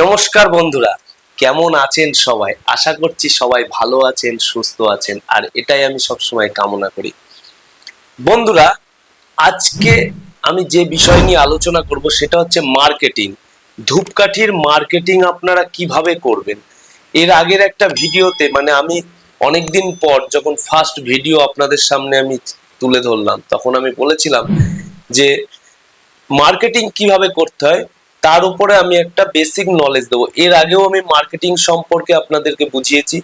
নমস্কার বন্ধুরা, কেমন আছেন সবাই? আশা করছি সবাই ভালো আছেন, সুস্থ আছেন, আর এটাই আমি সবসময় কামনা করি। বন্ধুরা, আজকে আমি যে বিষয় নিয়ে আলোচনা করব সেটা হচ্ছে মার্কেটিং। ধূপকাঠির মার্কেটিং আপনারা কিভাবে করবেন। এর আগের একটা ভিডিওতে আমি অনেকদিন পর যখন ফার্স্ট ভিডিও আপনাদের সামনে আমি তুলে ধরলাম, তখন আমি বলেছিলাম যে মার্কেটিং কিভাবে করতে হয় তার উপরে আমি একটা বেসিক নলেজ দেবো। এর আগেও আমি মার্কেটিং সম্পর্কে আপনাদেরকে বুঝিয়েছি,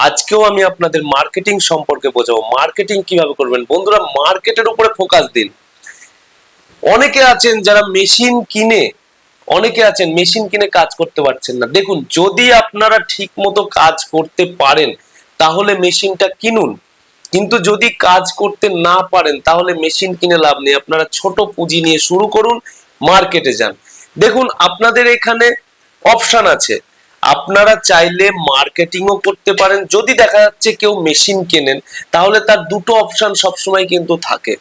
আজকেও আমি আপনাদের মার্কেটিং সম্পর্কে বোঝাবো। মার্কেটিং কিভাবে করবেন বন্ধুরা, মার্কেটের উপরে ফোকাস দিন। অনেকে আছেন যারা মেশিন কিনে কাজ করতে পারছেন না। দেখুন, যদি আপনারা ঠিক মতো কাজ করতে পারেন তাহলে মেশিনটা কিনুন, কিন্তু যদি কাজ করতে না পারেন তাহলে মেশিন কিনে লাভ নেই। আপনারা ছোট পুঁজি নিয়ে শুরু করুন, মার্কেটে যান। দেখুন, আপনাদের এখানে অপশন আছে, আপনারা চাইলে মার্কেটিংও করতে পারেন। যদি দেখা যাচ্ছে কেউ মেশিন কেনেন তাহলে তার দুটো অপশন সবসময় কিন্তু থাকে।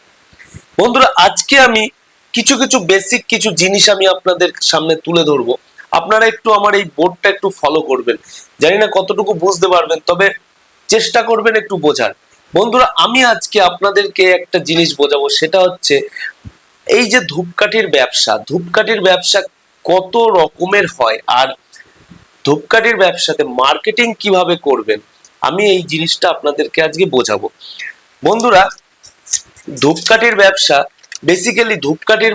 বন্ধুরা, আজকে আমি কিছু কিছু বেসিক কিছু জিনিস আমি আপনাদের সামনে তুলে ধরবো। আপনারা একটু আমার এই বোর্ডটা একটু ফলো করবেন। জানি না কতটুকু বুঝতে পারবেন, তবে চেষ্টা করবেন একটু বোঝার। বন্ধুরা, আমি আজকে আপনাদেরকে একটা জিনিস বোঝাবো, সেটা হচ্ছে এই যে ধূপকাঠির ব্যবসা কত রকমের হয়, আর ধূপকাঠির ব্যবসাতে মার্কেটিং কিভাবে করবেন, আমি এই জিনিসটা আপনাদেরকে আজকে বোঝাবো। বন্ধুরা, ধূপকাঠির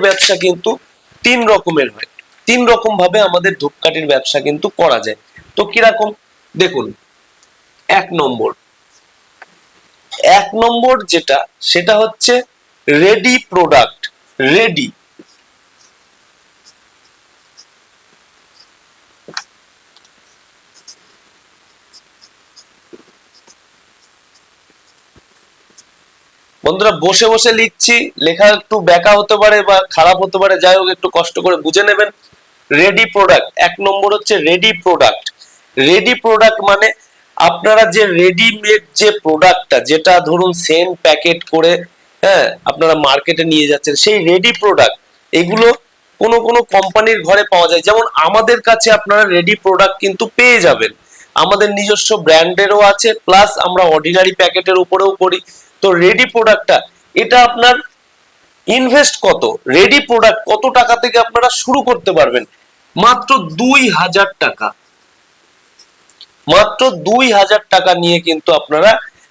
ব্যবসা কিন্তু তিন রকমের হয়। তিন রকম ভাবে আমাদের ধূপকাঠির ব্যবসা কিন্তু করা যায়। তো কিরকম দেখুন, এক নম্বর এক নম্বর যেটা, সেটা হচ্ছে রেডি প্রোডাক্ট। রেডি বন্ধুরা, বসে বসে লিখছি, লেখা একটু ব্যাকা হতে পারে বা খারাপ হতে পারে, যাই হোক একটু কষ্ট করে বুঝে নেবেন। রেডি প্রোডাক্ট, এক নম্বর হচ্ছে রেডি প্রোডাক্ট। রেডি প্রোডাক্ট মানে আপনারা যে রেডিমেড যে প্রোডাক্টটা, যেটা ধরুন সেন্ট প্যাকেট করে আপনারা মার্কেটে নিয়ে যাচ্ছেন, সেই রেডি প্রোডাক্ট এগুলো কোনো কোনো কোম্পানির ঘরে পাওয়া যায়। যেমন আমাদের কাছে আপনারা রেডি প্রোডাক্ট কিন্তু পেয়ে যাবেন, আমাদের নিজস্ব ব্র্যান্ডেরও আছে, প্লাস আমরা অর্ডিনারি প্যাকেটের উপরেও করি। তো রেডি প্রোডাক্টটা, এটা আপনার ইনভেস্ট কত, রেডি প্রোডাক্ট কত টাকা থেকে আপনারা শুরু করতে পারবেন? মাত্র 2000 টাকা। মাত্র 2000 টাকা নিয়ে কিন্তু আপনারা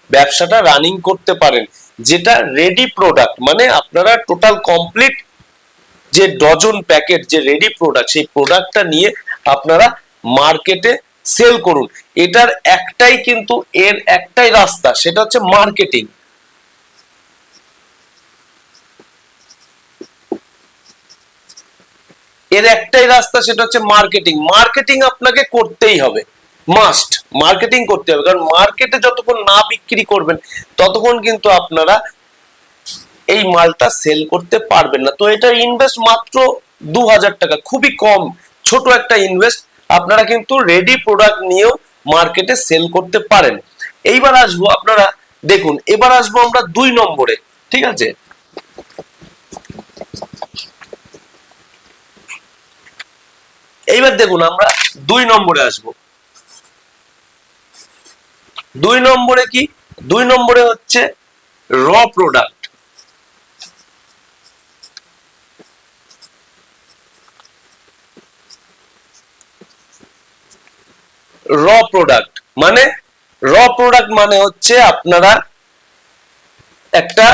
ব্যবসাটা রানিং করতে পারেন। যেটা রেডি প্রোডাক্ট মানে আপনারা টোটাল কমপ্লিট যে ডজন প্যাকেট যে রেডি প্রোডাক্ট, সেই প্রোডাক্টটা নিয়ে আপনারা মার্কেটে সেল করুন। এর একটাই রাস্তা, সেটা হচ্ছে মার্কেটিং। এর একটাই রাস্তা, সেটা হচ্ছে মার্কেটিং। মার্কেটিং আপনাকে করতেই হবে, মাস্ট মার্কেটিং করতে হবে, কারণ মার্কেটে যতক্ষণ না বিক্রি করবেন ততক্ষণ কিন্তু আপনারা এই মালটা সেল করতে পারবেন না। তো এটা ইনভেস্ট মাত্র 2000 টাকা, খুবই কম, ছোট একটা ইনভেস্ট। আপনারা কিন্তু রেডি প্রোডাক্ট নিয়েও মার্কেটে সেল করতে পারেন। এইবার আসবো, আপনারা দেখুন, এবার আসবো আমরা 2 নম্বরে। ঠিক আছে, এইবার দেখুন আমরা 2 নম্বরে আসবো। 2 নম্বরে কি, 2 নম্বরে হচ্ছে র প্রোডাক্ট। র প্রোডাক্ট মানে হচ্ছে আপনারা একটা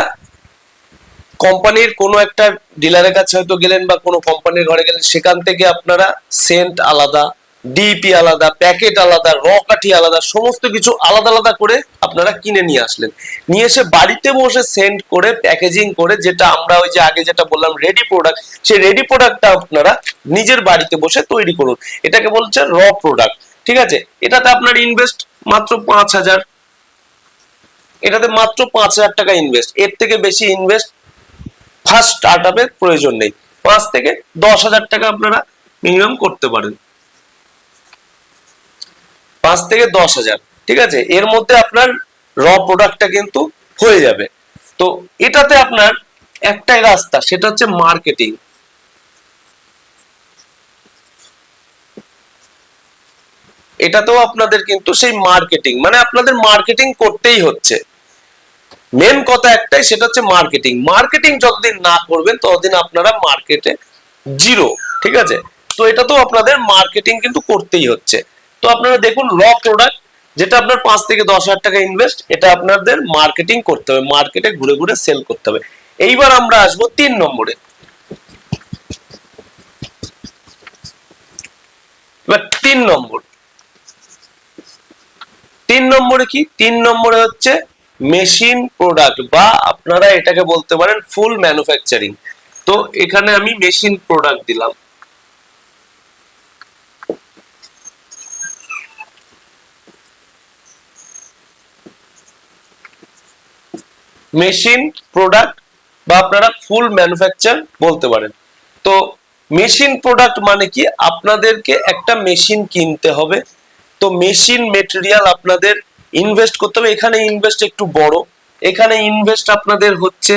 কোম্পানির কোনো একটা ডিলারের কাছে হয়তো গেলেন বা কোনো কোম্পানির ঘরে গেলেন, সেখান থেকে আপনারা সেন্ট আলাদা, ডিপি আলাদা, প্যাকেট আলাদা, র কাঠি আলাদা, সমস্ত কিছু আলাদা আলাদা করে আপনারা কিনে নিয়ে আসলেন। নিয়ে এসে বাড়িতে বসে সেন্ট করে প্যাকেজিং করে, যেটা আমরা ওই যে আগে যেটা বললাম রেডি প্রোডাক্ট, সেই রেডি প্রোডাক্টটা আপনারা নিজের বাড়িতে বসে তৈরি করুন। এটাকে বলছে র প্রোডাক্ট। ঠিক আছে, এটাতে আপনার ইনভেস্ট মাত্র 5000। এটাতে মাত্র 5000 টাকা ইনভেস্ট, এর থেকে বেশি ইনভেস্ট ফার্স্ট স্টার্ট আপের প্রয়োজন নেই। 5 থেকে 10 হাজার টাকা আপনারা মিনিমাম করতে পারেন, 5 থেকে 10 হাজার। ঠিক আছে, এর মধ্যে আপনার র প্রোডাক্টটা কিন্তু হয়ে যাবে। তো এটাতে আপনার একটাই রাস্তা, সেটা হচ্ছে মার্কেটিং। এটাতেও আপনাদের কিন্তু সেই মার্কেটিং, মানে আপনাদের মার্কেটিং করতেই হচ্ছে। মেন কথা একটাই, সেটা হচ্ছে মার্কেটিং। মার্কেটিং যতদিন না করবেন ততদিন আপনারা মার্কেটে জিরো, ঠিক আছে? তো এটা তো আপনাদের মার্কেটিং কিন্তু করতেই হচ্ছে। তো আপনারা দেখুন র প্রোডাক্ট, যেটা আপনার 5 থেকে 10,000 টাকা ইনভেস্ট, এটা আপনাদের মার্কেটিং করতে হবে, মার্কেটে ঘুরে ঘুরে সেল করতে হবে। এইবার আমরা আসবো 3 নম্বরে। এবার 3 নম্বরে কি, 3 নম্বরে হচ্ছে মেশিন প্রোডাক্ট, বা আপনারা এটাকে বলতে পারেন ফুল ম্যানুফ্যাকচারিং। তো এখানে আমি মেশিন প্রোডাক্ট দিলাম। মেশিন প্রোডাক্ট বা আপনারা ফুল ম্যানুফ্যাকচার বলতে পারেন। তো মেশিন প্রোডাক্ট মানে কি, আপনাদেরকে একটা মেশিন কিনতে হবে। তো মেশিন মেটেরিয়াল আপনাদের ইনভেস্ট করতে হবে। এখানে ইনভেস্ট একটু বড়, এখানে ইনভেস্ট আপনাদের হচ্ছে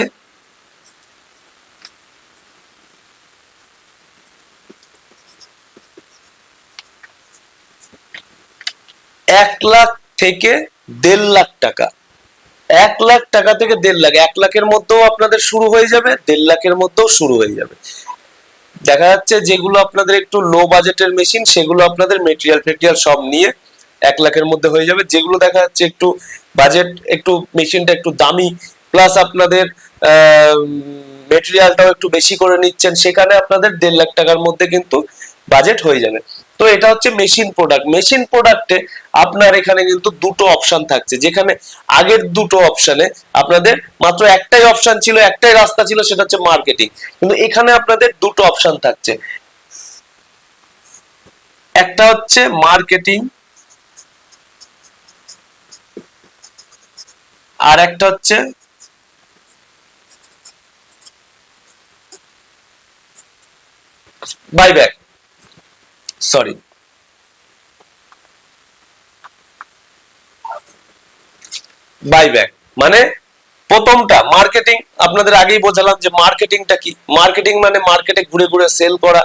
1 লাখ থেকে 1.5 লাখ টাকা। 1 লাখ টাকা থেকে 1.5 লাখ, 1 লাখের মধ্যেও আপনাদের শুরু হয়ে যাবে, 1.5 লাখের মধ্যেও শুরু হয়ে যাবে। দেখা যাচ্ছে যেগুলো আপনাদের একটু লো বাজেটের মেশিন, সেগুলো আপনাদের মেটেরিয়াল ফেটেরিয়াল সব নিয়ে 1 লাখের মধ্যে হয়ে যাবে। যেগুলো দেখা যাচ্ছে একটু বাজেট, একটু মেশিনটা একটু দামি, প্লাস আপনাদের মেটেরিয়ালটাও একটু বেশি করে নিচ্ছেন, সেখানে আপনাদের 1.5 লাখ টাকার মধ্যে কিন্তু বাজেট হয়ে যাবে। তো এটা হচ্ছে মেশিন প্রোডাক্ট। মেশিন প্রোডাক্টে আপনার এখানে কিন্তু দুটো অপশন থাকছে, যেখানে আগের দুটো অপশনে আপনাদের মাত্র একটাই অপশন ছিল, একটাই রাস্তা ছিল, সেটা হচ্ছে মার্কেটিং। কিন্তু এখানে আপনাদের দুটো অপশন থাকছে, একটা হচ্ছে মার্কেটিং আর একটা হচ্ছে বাইব্যাক, সরি বাইব্যাক। মানে প্রথমটা মার্কেটিং, আপনাদের আগেই বোঝালাম যে মার্কেটিংটা কি। মার্কেটিং মানে মার্কেটে ঘুরে ঘুরে সেল করা।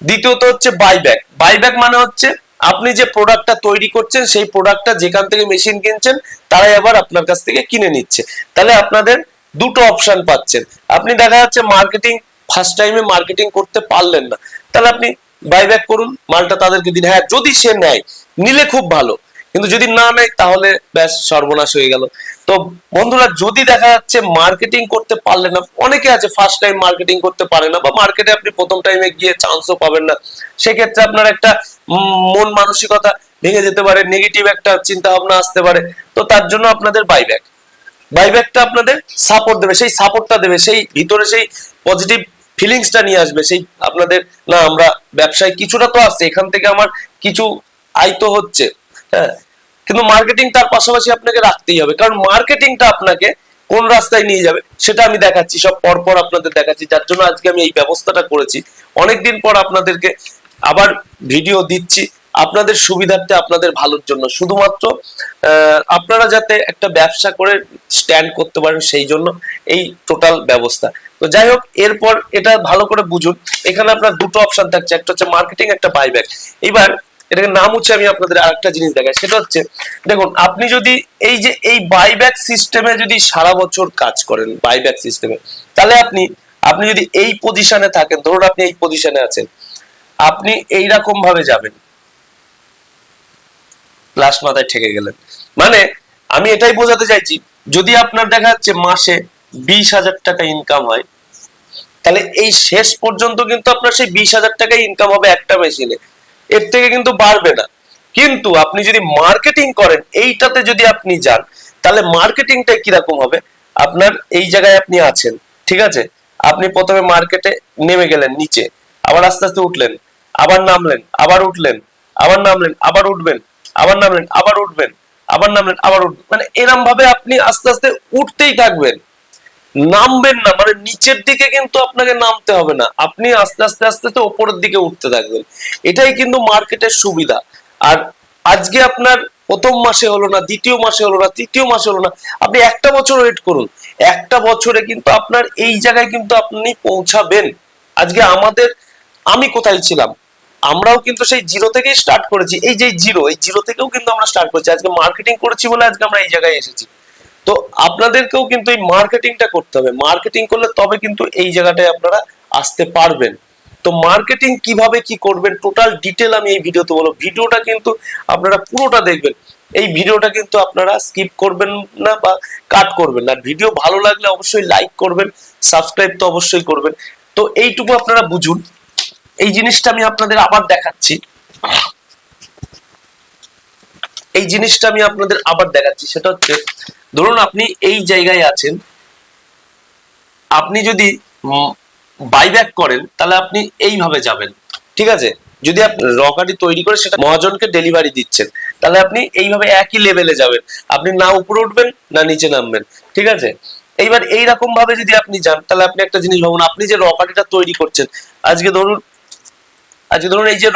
দ্বিতীয়ত হচ্ছে বাইব্যাক। বাইব্যাক মানে হচ্ছে আপনি যে প্রোডাক্টটা তৈরি করছেন, সেই প্রোডাক্টটা যেখান থেকে মেশিন কিনছেন, তারাই আবার আপনার কাছ থেকে কিনে নিচ্ছে। তাহলে আপনাদের দুটো অপশন পাচ্ছেন। আপনি দেখা যাচ্ছে মার্কেটিং ফার্স্ট টাইমে মার্কেটিং করতে পারলেন না, তাহলে আপনি বাইব্যাক করুন, মালটা তাদেরকে দিন। হ্যাঁ, যদি সে নেয়, নিলে খুব ভালো, কিন্তু যদি না নেয় তাহলে ব্যাস সর্বনাশ হয়ে গেল। তো বন্ধুরা, যদি দেখা যাচ্ছে মার্কেটিং করতে পারলেন না, অনেকে আছে ফার্স্ট টাইম মার্কেটিং করতে পারে না, বা মার্কেটে আপনি প্রথম টাইমে গিয়ে চান্সও পাবেন না, সেক্ষেত্রে আপনার একটা মন মানসিকতা ভেঙে যেতে পারে, নেগেটিভ একটা চিন্তা ভাবনা আসতে পারে। তো তার জন্য আপনাদের বাইব্যাক, বাইব্যাকটা আপনাদের সাপোর্ট দেবে, সেই সাপোর্টটা দেবে, সেই ভিতরে সেই পজিটিভ ফিলিংসটা নিয়ে আসবে, সেই আপনাদের, না আমরা ব্যবসায় কিছুটা তো আসছে, এখান থেকে আমার কিছু আয় তো হচ্ছে। হ্যাঁ, কিন্তু মার্কেটিং তার পাশাপাশি আপনাকে রাখতেই হবে, কারণ মার্কেটিংটা আপনাকে কোন রাস্তায় নিয়ে যাবে সেটা আমি দেখাচ্ছি, সব পরপর আপনাদের দেখাচ্ছি। যার জন্য আজকে আমি এই ব্যবস্থাটা করেছি, অনেকদিন পর আপনাদেরকে আবার ভিডিও দিচ্ছি, আপনাদের সুবিধার্থে, আপনাদের ভালোর জন্য, শুধুমাত্র আপনারা যাতে একটা ব্যবসা করে স্ট্যান্ড করতে পারেন, সেই জন্য এই টোটাল ব্যবস্থা। তো যাই হোক, এরপর এটা ভালো করে বুঝুন। এখানে আপনার দুটো অপশন থাকছে, একটা হচ্ছে মার্কেটিং, একটা বাইব্যাক। এবার এটাকে নাম হচ্ছে, আমি আপনাদের আরেকটা জিনিস দেখাই, সেটা হচ্ছে দেখুন, আপনি যদি এই যে এই বাইব্যাক সিস্টেমে যদি সারা বছর কাজ করেন, বাইব্যাক সিস্টেমে, তাহলে আপনি আপনি যদি এই পজিশনে থাকেন, ধরুন আপনি এই পজিশনে আছেন, আপনি এইরকম ভাবে যাবেন, লাস্ট মাথায় ঠেকে গেলেন। মানে আমি এটাই বোঝাতে চাইছি, যদি আপনার দেখা যাচ্ছে মাসে 20,000 টাকা ইনকাম হয়, তাহলে এই শেষ পর্যন্ত কিন্তু আপনার সেই 20,000 টাকা ইনকাম হবে একটা মেশিনে, এর থেকে কিন্তু বাড়বে না। কিন্তু আপনি যদি মার্কেটিং করেন, এইটাতে যদি আপনি যান, তাহলে মার্কেটিংটা কিরকম হবে, আপনার এই জায়গায় আপনি আছেন, ঠিক আছে, আপনি প্রথমে মার্কেটে নেমে গেলেন নিচে, আবার আস্তে আস্তে উঠলেন, আবার নামলেন, আবার উঠলেন, আবার নামলেন, আবার উঠবেন, আবার নামলেন, আবার উঠবেন, আবার নামলেন, আবার উঠবেন, মানে এরম ভাবে আপনি আস্তে আস্তে উঠতেই থাকবেন, নামবেন না। মানে নিচের দিকে কিন্তু আপনাকে নামতে হবে না, আপনি আস্তে আস্তে আস্তে আস্তে উপরের দিকে উঠতে থাকবেন। এটাই কিন্তু মার্কেটের সুবিধা। আর আজকে আপনার প্রথম মাসে হলো না, দ্বিতীয় মাসে হলো না, তৃতীয় মাসে হলো না, আপনি একটা বছর ওয়েট করুন, একটা বছরে কিন্তু আপনার এই জায়গায় কিন্তু আপনি পৌঁছাবেন। আজকে আমাদের, আমি কোথায় ছিলাম, আমরাও কিন্তু সেই জিরো থেকেই স্টার্ট করেছি। এই যে জিরো, এই জিরো থেকেও কিন্তু আমরা স্টার্ট করেছি। আজকে মার্কেটিং করেছি বলে আজকে আমরা এই জায়গায় এসেছি। তো আপনাদেরকেও কিন্তু এই মার্কেটিংটা করতে হবে। মার্কেটিং করলে তবে কিন্তু এই জায়গাটায় আপনারা আসতে পারবেন। তো মার্কেটিং কিভাবে কি করবেন টোটাল ডিটেল আমি এই ভিডিওতে বলবো। ভিডিওটা কিন্তু আপনারা পুরোটা দেখবেন। এই ভিডিওটা কিন্তু আপনারা স্কিপ করবেন না বা কাট করবেন না। ভিডিও ভালো লাগলে অবশ্যই লাইক করবেন, সাবস্ক্রাইব তো অবশ্যই করবেন। তো এইটুকু আপনারা বুঝুন। এই জিনিসটা আমি আপনাদের আবার দেখাচ্ছি। এই জিনিসটা আমি আপনাদের আবার দেখাচ্ছি। সেটা হচ্ছে, ধরুন আপনি এই জায়গায় আছেন, আপনি যদি বাইব্যাক করেন তাহলে আপনি এইভাবে যাবেন, ঠিক আছে? যদি আপনি রকারি তৈরি করে সেটা মহাজনকে ডেলিভারি দিচ্ছেন, তাহলে আপনি এইভাবে একই লেভেলে যাবেন। আপনি না উপরে উঠবেন না নিচে নামবেন, ঠিক আছে? এইবার এইরকম ভাবে যদি আপনি যান, তাহলে আপনি একটা জিনিস ভাবুন, আপনি যে রকারিটা তৈরি করছেন, আজকে ধরুন এই যে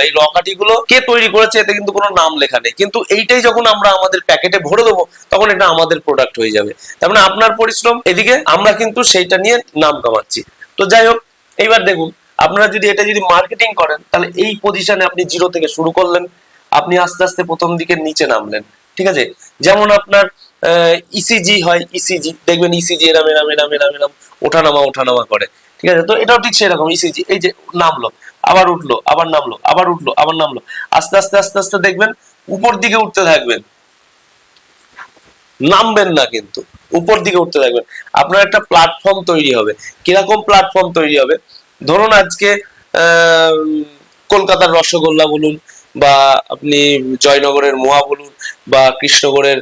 এই রকাটি গুলো কে তৈরি করেছে এতে কিন্তু কোনো নাম লেখা নেই, কিন্তু এইটাই যখন আমরা আমাদের প্যাকেটে ভরে দেবো তখন এটা আমাদের প্রোডাক্ট হয়ে যাবে। তার মানে আপনার পরিশ্রম, এদিকে আমরা কিন্তু সেইটা নিয়ে নাম কামাচ্ছি। তো যাই হোক, এইবার দেখুন, আপনারা যদি এটা যদি মার্কেটিং করেন, তাহলে এই পজিশনে আপনি জিরো থেকে শুরু করলেন, আপনি আস্তে আস্তে প্রথম দিকে নিচে নামলেন, ঠিক আছে? যেমন আপনার ইসিজি হয়, ইসিজি দেখবেন, ইসিজি এরাম এরাম এরাম এরাম এরাম ওঠানামা করে, ঠিক আছে? তো এটাও ঠিক সেরকম, ইসিজি এই যে নামলো, আবার উঠলো, আবার নামলো, আবার উঠলো, আবার নামলো, আস্তে আস্তে আস্তে আস্তে দেখবেন উপর দিকে উঠতে থাকবেন, নামবেন না কিন্তু, উপর দিকে উঠতে থাকবেন। আপনার একটা প্ল্যাটফর্ম তৈরি হবে। কিরকম প্ল্যাটফর্ম তৈরি হবে? ধরুন আজকে কলকাতার রসগোল্লা বলুন, বা আপনি জয়নগরের মোয়া বলুন, বা কৃষ্ণগড়ের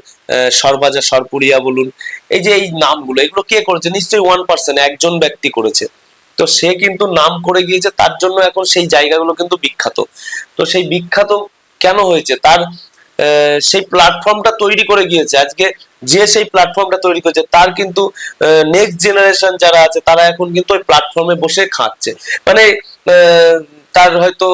সরভাজা সরপুরিয়া বলুন, এই যে এই নামগুলো, এগুলো কে করেছে? নিশ্চয়ই 1%, একজন ব্যক্তি করেছে। তো সে কিন্তু নাম করে গিয়েছে, তার জন্য এখন সেই জায়গাগুলো কিন্তু বিখ্যাত। তো সেই বিখ্যাত কেন হয়েছে? তার সেই প্ল্যাটফর্মটা তৈরি করে গিয়েছে। আজকে যে সেই প্ল্যাটফর্মটা তৈরি করেছে, তার কিন্তু নেক্সট জেনারেশন যারা আছে তারা এখন কিন্তু ওই প্ল্যাটফর্মে বসে খাচ্ছে। মানে তার হয়তো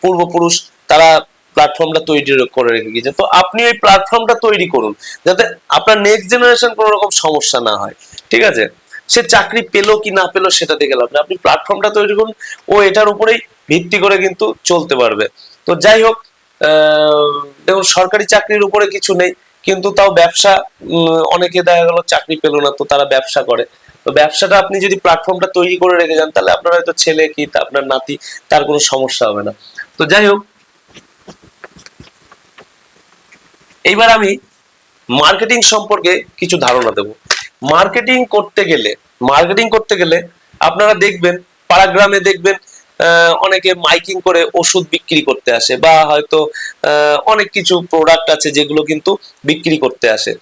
পূর্বপুরুষ তারা প্ল্যাটফর্মটা তৈরি করে রেখে গিয়েছে। তো আপনি ওই প্ল্যাটফর্মটা তৈরি করুন যাতে আপনার নেক্সট জেনারেশন কোনো রকম সমস্যা না হয়, ঠিক আছে? সে চাকরি পেলো কি না পেলো সেটা দেখে লাভ নেই, আপনি প্ল্যাটফর্মটা তৈরি করুন, ও এটার উপরেই ভিত্তি করে কিন্তু চলতে পারবে। তো যাই হোক, দেখুন সরকারি চাকরির উপরে কিছু নেই, কিন্তু তাও ব্যবসা, অনেকে দেখা গেল চাকরি পেলো না, তো তারা ব্যবসা করে। তো ব্যবসাটা আপনি যদি প্ল্যাটফর্মটা তৈরি করে রেখে যান, তাহলে আপনার হয়তো ছেলে কি আপনার নাতি, তার কোনো সমস্যা হবে না। তো যাই হোক, এইবার আমি মার্কেটিং সম্পর্কে কিছু ধারণা দেব। মার্কেটিং করতে গেলে, আপনারা দেখবেন পাড়াগ্রামে দেখবেন অনেকে মাইকিং করে ওষুধ বিক্রি করতে আসে, বা হয়তো অনেক কিছু প্রোডাক্ট আছে যেগুলো কিন্তু বিক্রি করতে আসে।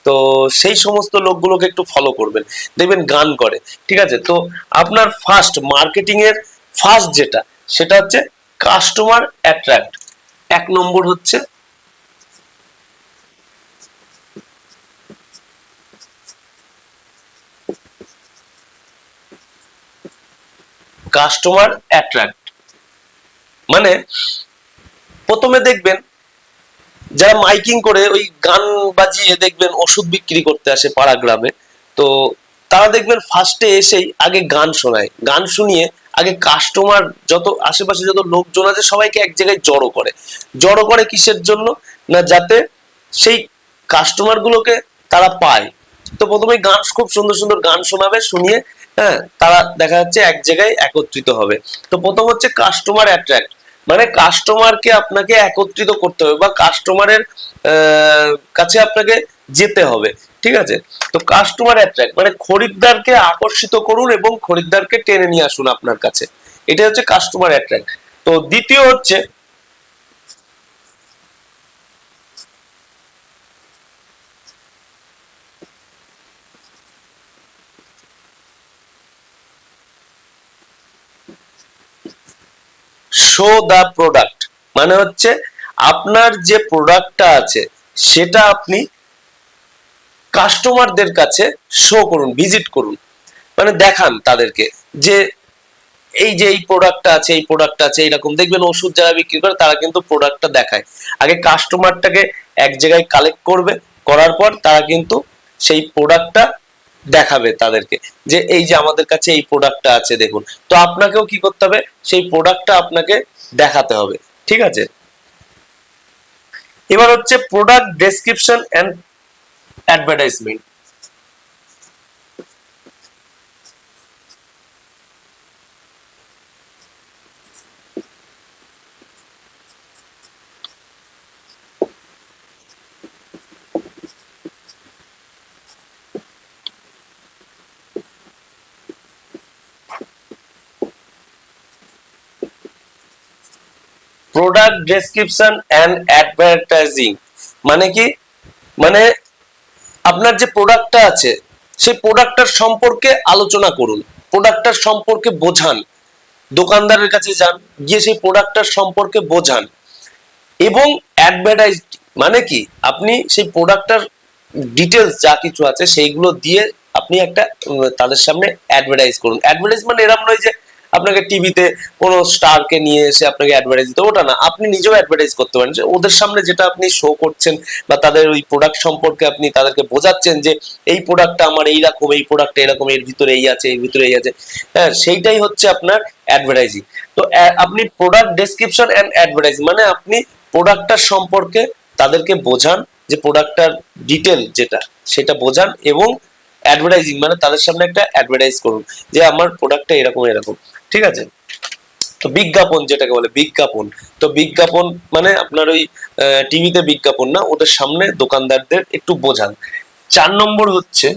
তো সেই সমস্ত লোকগুলোকে একটু ফলো করবেন, দেখবেন গান করে, ঠিক আছে? তো আপনার ফার্স্ট মার্কেটিং এর ফার্স্ট যেটা, সেটা হচ্ছে কাস্টমার অ্যাট্রাক্ট। 1 নম্বর হচ্ছে কাস্টমার অ্যাট্রাক্ট। মানে প্রথমে দেখবেন যারা মাইকিং করে ওই গান বাজিয়ে দেখবেন ওষুধ বিক্রি করতে আসে পাড়া গ্রামে, তো তারা দেখবেন ফার্স্টে এসেই আগে গান শোনায়, গান শুনিয়ে আগে কাস্টমার, যত আশেপাশে যত লোকজন আছে সবাইকে এক জায়গায় জড়ো করে কিসের জন্য? না যাতে সেই কাস্টমার গুলোকে তারা পায়। তো প্রথমে গান, খুব সুন্দর সুন্দর গান শোনাবে, শুনিয়ে হ্যাঁ তারা দেখা যাচ্ছে এক জায়গায় একত্রিত হবে। তো প্রথম হচ্ছে কাস্টমার অ্যাট্রাক্ট, মানে কাস্টমারকে আপনাকে একত্রিত করতে হবে, বা কাস্টমারের কাছে আপনাকে যেতে হবে, ঠিক আছে? তো কাস্টমার অ্যাট্রাক্ট মানে খরিদ্দারকে আকর্ষিত করুন এবং খরিদ্দারকে টেনে নিয়ে আসুন আপনার কাছে, এটা হচ্ছে কাস্টমার অ্যাট্রাক্ট। তো দ্বিতীয় হচ্ছে শো দা প্রোডাক্ট, মানে হচ্ছে আপনার যে প্রোডাক্টটা আছে সেটা আপনি কাস্টমারদের কাছে শো করুন, ভিজিট করুন, মানে দেখান তাদেরকে যে এই যে এই প্রোডাক্টটা আছে, এই প্রোডাক্টটা আছে। এইরকম দেখবেন ওষুধ যারা বিক্রি করে তারা কিন্তু প্রোডাক্টটা দেখায়, আগে কাস্টমারটাকে এক জায়গায় কালেক্ট করবে, করার পর তারা কিন্তু সেই প্রোডাক্টটা দেখাবে তাদেরকে, যে এই যে আমাদের কাছে এই প্রোডাক্টটা আছে দেখুন। তো আপনাকেও কি করতে হবে? সেই প্রোডাক্টটা আপনাকে দেখাতে হবে, ঠিক আছে। এবার হচ্ছে product description and advertisement. Product description and advertising মানে কি, মানে আপনার যে প্রোডাক্টটা আছে সেই প্রোডাক্টটার সম্পর্কে আলোচনা করুন, প্রোডাক্টটার সম্পর্কে বোঝান, দোকানদারের কাছে যান, গিয়ে সেই প্রোডাক্টটার সম্পর্কে বোঝান। এবং অ্যাডভার্টাইজ মানে কি, আপনি সেই প্রোডাক্টটার ডিটেলস যা কিছু আছে সেইগুলো দিয়ে আপনি একটা তাদের সামনে অ্যাডভার্টাইজ করুন। অ্যাডভার্টাইজ মানে এরকম নয় যে আপনাকে টিভিতে কোনো স্টারকে নিয়ে এসে আপনাকে অ্যাডভার্টাইজ দিতে, ওটা না, আপনি নিজেও অ্যাডভার্টাইজ করতে পারেন, যে ওদের সামনে যেটা আপনি শো করছেন বা তাদের ওই প্রোডাক্ট সম্পর্কে আপনি তাদেরকে বোঝাচ্ছেন যে এই প্রোডাক্টটা আমার এইরকম, এই প্রোডাক্টটা এরকম, এর ভিতরে এই আছে, এর ভিতরে এই আছে, হ্যাঁ, সেইটাই হচ্ছে আপনার অ্যাডভার্টাইজিং। তো আপনি প্রোডাক্ট ডেসক্রিপশন এন্ড অ্যাডভার্টাইজ মানে আপনি প্রোডাক্টটার সম্পর্কে তাদেরকে বোঝান, যে প্রোডাক্টটার ডিটেল যেটা সেটা বোঝান, এবং অ্যাডভার্টাইজিং মানে তাদের সামনে একটা অ্যাডভার্টাইজ করুন যে আমার প্রোডাক্টটা এরকম এরকম, ঠিক আছে। তো বিজ্ঞাপন যেটাকে বলে বিজ্ঞাপন, তো বিজ্ঞাপন মানে আপনার ওই টিভিতে বিজ্ঞাপন না, ওদের সামনে দোকানদারদের একটু বোঝান। 4 নম্বর হচ্ছে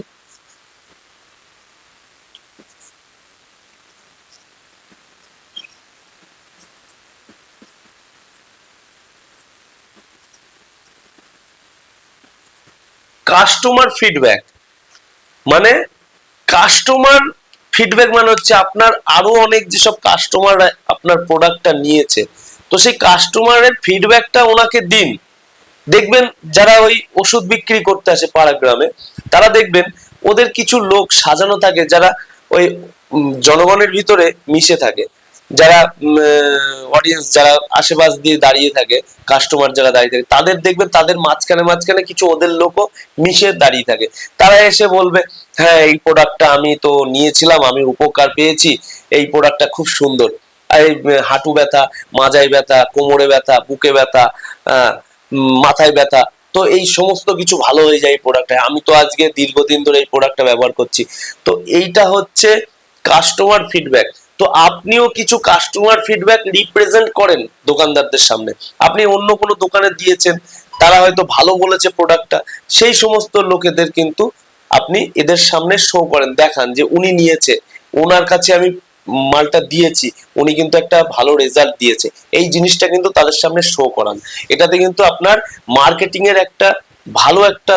কাস্টমার ফিডব্যাক। মানে কাস্টমার ফিডব্যাক মানে হচ্ছে আপনার আরো অনেক যেসব কাস্টমার আপনার প্রোডাক্টটা নিয়েছে, তো সেই কাস্টমারের ফিডব্যাকটা ওনাকে দিন। দেখবেন যারা ওই ওষুধ বিক্রি করতে আসে পাড়া গ্রামে, তারা দেখবেন ওদের কিছু লোক সাজানো থাকে যারা ওই জনগণের ভিতরে মিশে থাকে, যারা অডিয়েন্স যারা আশেপাশ দিয়ে দাঁড়িয়ে থাকে, কাস্টমার যারা দাঁড়িয়ে থাকে, তাদের দেখবেন তাদের মাঝখানে মাঝখানে কিছু ওদের লোকও মিশে দাঁড়িয়ে থাকে। তারা এসে বলবে হ্যাঁ এই প্রোডাক্টটা আমি তো নিয়েছিলাম, আমি উপকার পেয়েছি, এই প্রোডাক্টটা খুব সুন্দর, এই হাঁটু ব্যথা, মাজায় ব্যথা, কোমরে ব্যথা, বুকে ব্যথা, মাথায় ব্যথা, তো এই সমস্ত কিছু ভালো হয়ে যায় এই প্রোডাক্টে, আমি তো আজকে দীর্ঘদিন ধরে এই প্রোডাক্টটা ব্যবহার করছি। তো এইটা হচ্ছে কাস্টমার ফিডব্যাক। তো আপনিও কিছু কাস্টমার ফিডব্যাক রিপ্রেজেন্ট করেন দোকানদারদের সামনে। আপনি অন্য কোনো দোকানে দিয়েছেন, তারা হয়তো ভালো বলেছে প্রোডাক্টটা, সেই সমস্ত লোকেদের কিন্তু আপনি এদের সামনে শো করেন, দেখান যে উনি নিয়েছে, ওনার কাছে আমি মালটা দিয়েছি, উনি কিন্তু একটা ভালো রেজাল্ট দিয়েছে, এই জিনিসটা কিন্তু তাদের সামনে শো করান। এটাতে কিন্তু আপনার মার্কেটিং এর একটা ভালো একটা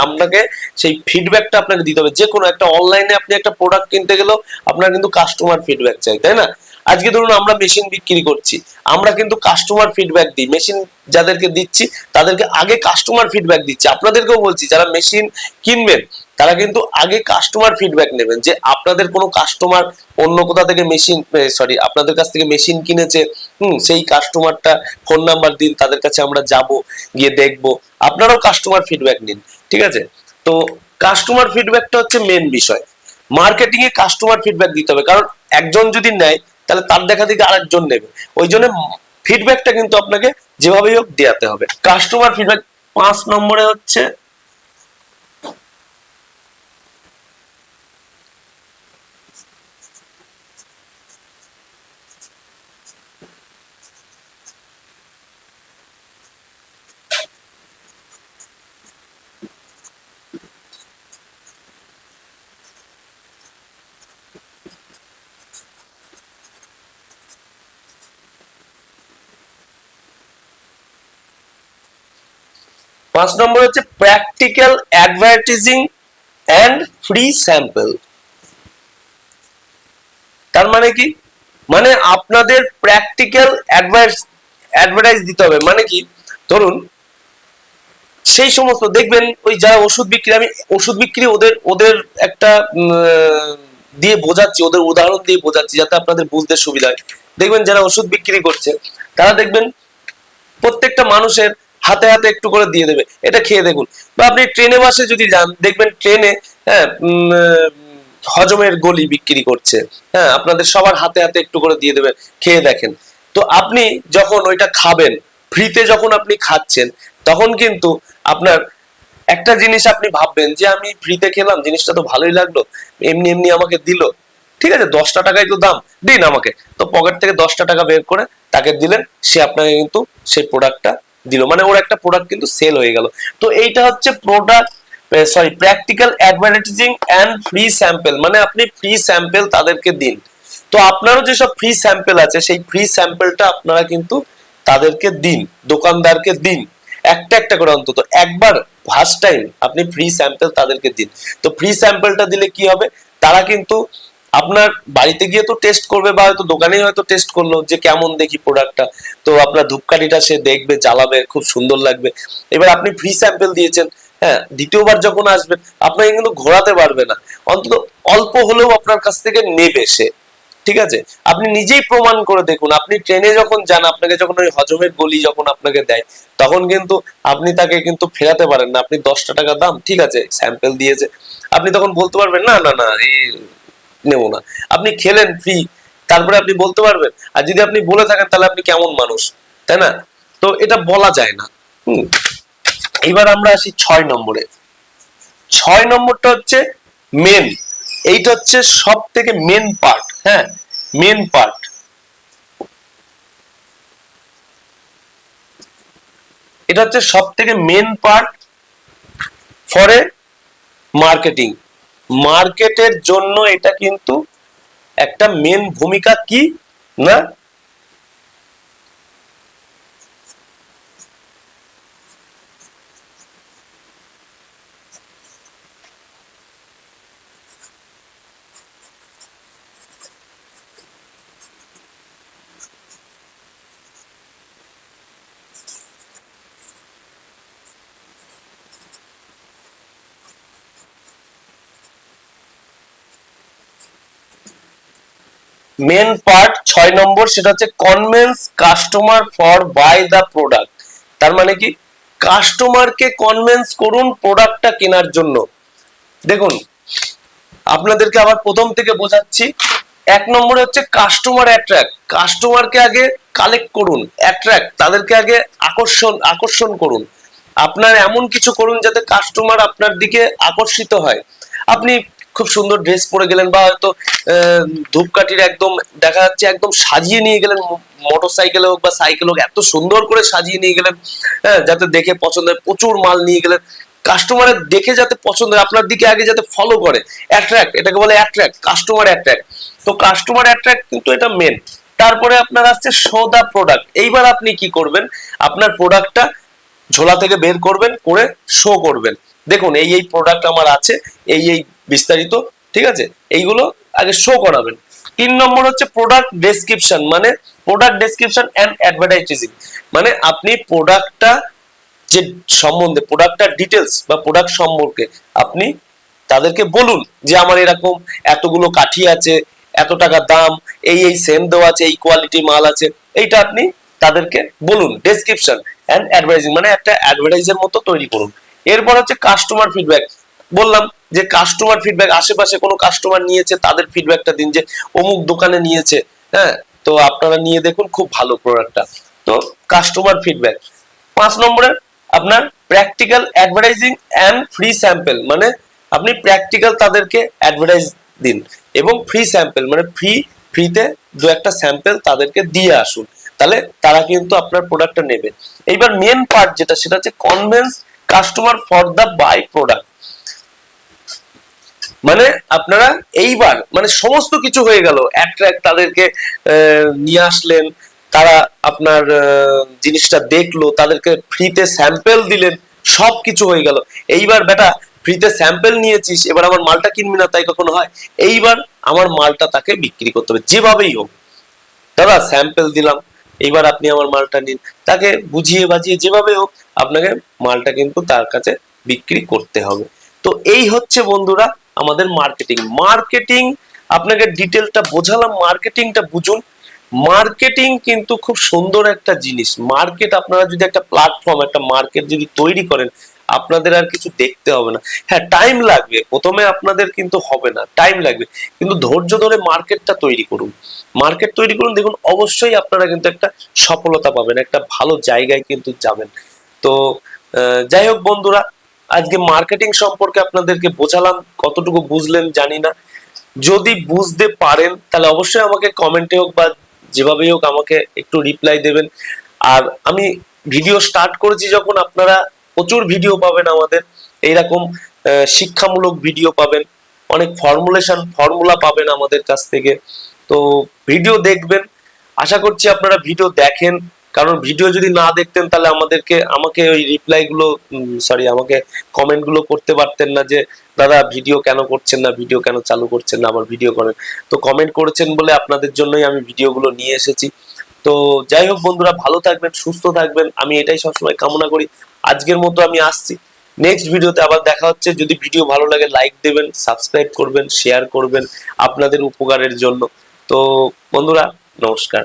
আপনাকে সেই ফিডব্যাকটা আপনাকে দিতে হবে। যে কোনো একটা অনলাইনে আপনি একটা প্রোডাক্ট কিনতে গেলেও আপনার কিন্তু কাস্টমার ফিডব্যাক চাই, তাই না? আজকে ধরুন আমরা মেশিন বিক্রি করছি, আমরা কিন্তু কাস্টমার ফিডব্যাক দিই, মেশিন যাদেরকে দিচ্ছি তাদেরকে আগে কাস্টমার ফিডব্যাক দিচ্ছি। আপনাদেরকেও বলছি যারা মেশিন কিনবেন তারা কিন্তু আগে কাস্টমার ফিডব্যাক নেবেন, যে আপনাদের কোনো কাস্টমার অন্য কোথা থেকে মেশিন, সরি, আপনাদের কাছ থেকে মেশিন কিনেছে, সেই কাস্টমারটা ফোন নাম্বার দিন, তাদের কাছে আমরা যাব, গিয়ে দেখব, আপনারাও কাস্টমার ফিডব্যাক নিন, ঠিক আছে। তো কাস্টমার ফিডব্যাকটা হচ্ছে মেন বিষয়। মার্কেটিং এ কাস্টমার ফিডব্যাক দিতে হবে, কারণ একজন যদি নেয় তাহলে তার দেখা দেখি আরেকজন নেবে, ওই জন্য ফিডব্যাকটা কিন্তু আপনাকে যেভাবেই হোক দেওয়াতে হবে। কাস্টমার ফিডব্যাক 5 নম্বরে হচ্ছে 5 নম্বর হচ্ছে practical advertising and free sample. তার মানে কি, মানে আপনাদের প্র্যাকটিক্যাল অ্যাডভার্টাইজ দিতে হবে। মানে কি, ধরুন সেই সমস্ত দেখবেন ওই যারা ওষুধ বিক্রি, আমি ওষুধ বিক্রি ওদের ওদের একটা দিয়ে বোঝাচ্ছি, ওদের উদাহরণ দিয়ে বোঝাচ্ছি যাতে আপনাদের বুঝতে সুবিধা হয়। দেখবেন যারা ওষুধ বিক্রি করছে তারা দেখবেন প্রত্যেকটা মানুষের হাতে হাতে একটু করে দিয়ে দেবে, এটা খেয়ে দেখুন। বা আপনি ট্রেনে বাসে যদি যান, দেখবেন ট্রেনে, হ্যাঁ, হজমের গলি বিক্রি করছে, হ্যাঁ, আপনাদের সবার হাতে হাতে একটু করে দিয়ে দেবে, খেয়ে দেখেন। তো আপনি যখন ওইটা খাবেন, ফ্রিতে যখন আপনি খাচ্ছেন, তখন কিন্তু আপনার একটা জিনিস আপনি ভাববেন যে আমি ফ্রিতে খেলাম, জিনিসটা তো ভালোই লাগলো, এমনি এমনি আমাকে দিল, ঠিক আছে 10টা টাকাই তো দাম, দিন আমাকে। তো পকেট থেকে 10টা টাকা বের করে তাকে দিলেন, সে আপনাকে কিন্তু সেই প্রোডাক্টটা দিল, মানে ওর একটা প্রোডাক্ট কিন্তু সেল হয়ে গেল। তো এইটা হচ্ছে product practical advertising and free sample, মানে আপনি ফ্রি স্যাম্পল তাদেরকে দিন। তো আপনারও যেসব ফ্রি স্যাম্পল আছে, সেই ফ্রি স্যাম্পলটা আপনারা কিন্তু তাদেরকে দিন, দোকানদারকে দিন, একটা একটা করে অন্তত একবার ফার্স্ট টাইম আপনি ফ্রি স্যাম্পল তাদেরকে দিন। তো ফ্রি স্যাম্পলটা দিলে কি হবে, তারা কিন্তু আপনার বাড়িতে গিয়ে তো টেস্ট করবে, বা হয়তো দোকানেই হয়তো টেস্ট করলো যে কেমন দেখি প্রোডাক্টটা, তো আপনার ধূপকাঠিটা সে দেখবে, জ্বালাবে, খুব সুন্দর লাগবে। এবার আপনি ফ্রি স্যাম্পল দিয়েছেন, হ্যাঁ, দ্বিতীয়বার যখন আসবেন আপনাকে কিন্তু ঘোরাতে পারবে না, অন্তত অল্প হলেও আপনার কাছ থেকে নেবে সে, ঠিক আছে। আপনি নিজেই প্রমাণ করে দেখুন, আপনি ট্রেনে যখন যান, আপনাকে যখন ওই হজমের গলি যখন আপনাকে দেয়, তখন কিন্তু আপনি তাকে কিন্তু ফেরাতে পারেন না। আপনি 10টা টাকা দাম, ঠিক আছে স্যাম্পল দিয়েছে, আপনি তখন বলতে পারবেন না না না এই নেবো না, আপনি খেলেন ফ্রি, তারপরে আপনি বলতে পারবেন? আর যদি আপনি বলে থাকেন তাহলে আপনি কেমন মানুষ, তাই না? তো এটা বলা যায় না। এবার আমরা আসি 6 নম্বরে। 6 নম্বরটা হচ্ছে মেন, এইটা হচ্ছে সব থেকে মেন পার্ট, হ্যাঁ, মেন পার্ট। এটা হচ্ছে সব থেকে main part for a marketing. মার্কেটের জন্য এটা কিন্তু একটা মেন ভূমিকা, কি না, মেন পার্ট 6 নম্বর, সেটা হচ্ছে convince customer for buy the product. তার মানে কি, কাস্টমারকে কনভিন্স করুন প্রোডাক্টটা কেনার জন্য। দেখুন, আপনাদেরকে আবার প্রথম থেকে বোঝাচ্ছি। 1 নম্বরে হচ্ছে কাস্টমার অ্যাট্রাক্ট, কাস্টমারকে আগে কালেক্ট করুন, অ্যাট্রাক্ট, তাদেরকে আগে আকর্ষণ করুন। আপনার এমন কিছু করুন যাতে কাস্টমার আপনার দিকে আকর্ষিত হয়। আপনি খুব সুন্দর ড্রেস পরে গেলেন, বা হয়তো ধূপকাঠির একদম দেখা যাচ্ছে একদম সাজিয়ে নিয়ে গেলেন, মোটর সাইকেলে হোক বা সাইকেল হোক, এত সুন্দর করে সাজিয়ে নিয়ে গেলেন, হ্যাঁ, যাতে দেখে পছন্দ হয়, প্রচুর মাল নিয়ে গেলেন, কাস্টমারের দেখে যাতে পছন্দ হয়, আপনার দিকে আগে যাতে ফলো করে, অ্যাট্রাক্ট, এটাকে বলে অ্যাট্রাক্ট, কাস্টমার অ্যাট্রাক্ট। তো কাস্টমার অ্যাট্রাক্ট কিন্তু এটা মেন। তারপরে আপনার আসছে শো দা প্রোডাক্ট। এইবার আপনি কি করবেন, আপনার প্রোডাক্টটা ঝোলা থেকে বের করবেন, করে শো করবেন, দেখুন এই এই প্রোডাক্ট আমার আছে, এই এই বিস্তারিত, ঠিক আছে, এইগুলো আগে শো করাবেন। 3 নম্বর হচ্ছে প্রোডাক্ট ডেসক্রিপশন, মানে প্রোডাক্ট ডেসক্রিপশন এন্ড অ্যাডভার্টাইজিং, মানে আপনি প্রোডাক্টটা যে সম্বন্ধে, প্রোডাক্টটার ডিটেলস বা প্রোডাক্ট সম্পর্কে আপনি তাদেরকে বলুন যে আমার এরকম এতগুলো কাঠি আছে, এত টাকা দাম, এই এই সেম দেওয়া আছে, এই কোয়ালিটি মাল আছে, এইটা আপনি তাদেরকে বলুন। ডেসক্রিপশন এন্ড অ্যাডভার্টাইজিং, মানে একটা অ্যাডভার্টাইজের মতো তৈরি করুন। এরপর হচ্ছে কাস্টমার ফিডব্যাক। বললাম যে কাস্টমার ফিডব্যাক, আশেপাশে কোনো কাস্টমার নিয়েছে তাদের ফিডব্যাকটা দিন, যে অমুক দোকানে নিয়েছে, হ্যাঁ, তো আপনারা নিয়ে দেখুন খুব ভালো প্রোডাক্টটা। তো কাস্টমার ফিডব্যাক। 5 নম্বরে আপনার practical advertising and free sample, মানে আপনি প্র্যাকটিক্যাল তাদেরকে অ্যাডভার্টাইজ দিন, এবং ফ্রি স্যাম্পল মানে ফ্রিতে দু একটা স্যাম্পল তাদেরকে দিয়ে আসুন, তাহলে তারা কিন্তু আপনার প্রোডাক্টটা নেবে। এইবার মেন পার্ট যেটা, সেটা হচ্ছে convince customer for the buy product. মানে আপনারা এইবার মানে সমস্ত কিছু হয়ে গেল, অ্যাট্রাক্ট, তাদেরকে নিয়ে আসলেন, তারা আপনার জিনিসটা দেখলো, তাদেরকে ফ্রিতে স্যাম্পল দিলেন, সব কিছু হয়ে গেল। এইবার বেটা ফ্রিতে স্যাম্পল নিয়েছিস, এবার আমার মালটা কিনবি না, তাই কখনো হয়? এইবার আমার মালটা তাকে বিক্রি করতে হবে যেভাবেই হোক। দাদা স্যাম্পল দিলাম, এইবার আপনি আমার মালটা নিন, তাকে বুঝিয়ে বাজিয়ে যেভাবে হোক আপনাকে মালটা কিন্তু তার কাছে বিক্রি করতে হবে। তো এই হচ্ছে বন্ধুরা আমাদের মার্কেটিং। মার্কেটিং আপনাকে ডিটেলটা বোঝালাম, মার্কেটিংটা বুঝুন। মার্কেটিং কিন্তু খুব সুন্দর একটা জিনিস। মার্কেট, আপনারা যদি একটা প্ল্যাটফর্ম, একটা মার্কেট যদি তৈরি করেন, আপনাদের আর কিছু দেখতে হবে না। হ্যাঁ, টাইম লাগবে, প্রথমে আপনাদের কিন্তু হবে না, টাইম লাগবে, কিন্তু ধৈর্য ধরে মার্কেটটা তৈরি করুন, মার্কেট তৈরি করুন, দেখুন অবশ্যই আপনারা কিন্তু একটা সফলতা পাবেন, একটা ভালো জায়গায় কিন্তু যাবেন। তো যাই হোক বন্ধুরা, আজকে মার্কেটিং সম্পর্কে আপনাদেরকে বোঝালাম, কতটুকু বুঝলেন জানি না। যদি বুঝতে পারেন তাহলে অবশ্যই আমাকে কমেন্টে হোক বা যেভাবেই হোক আমাকে একটু রিপ্লাই দেবেন। আর আমি ভিডিও স্টার্ট করেছি যখন, আপনারা প্রচুর ভিডিও পাবেন আমাদের এইরকম, শিক্ষামূলক ভিডিও পাবেন, অনেক ফর্মুলা পাবেন আমাদের কাছ থেকে। তো ভিডিও দেখবেন, আশা করছি আপনারা ভিডিও দেখেন, কারণ ভিডিও যদি না দেখতেন তাহলে আমাকে ওই রিপ্লাই গুলো, আমাকে কমেন্ট গুলো করতে পারতেন না যে দাদা ভিডিও কেন করছেন না, ভিডিও কেন চালু করছেন না, আবার ভিডিও করেন। তো কমেন্ট করেছেন বলে আপনাদের জন্যই আমি ভিডিওগুলো নিয়ে এসেছি। তো যাই হোক বন্ধুরা, ভালো থাকবেন, সুস্থ থাকবেন, আমি এটাই সবসময় কামনা করি। আজকের মতো আমি আসছি, নেক্সট ভিডিওতে আবার দেখা হচ্ছে। যদি ভিডিও ভালো লাগে লাইক দেবেন, সাবস্ক্রাইব করবেন, শেয়ার করবেন আপনাদের উপকারের জন্য। তো বন্ধুরা, নমস্কার।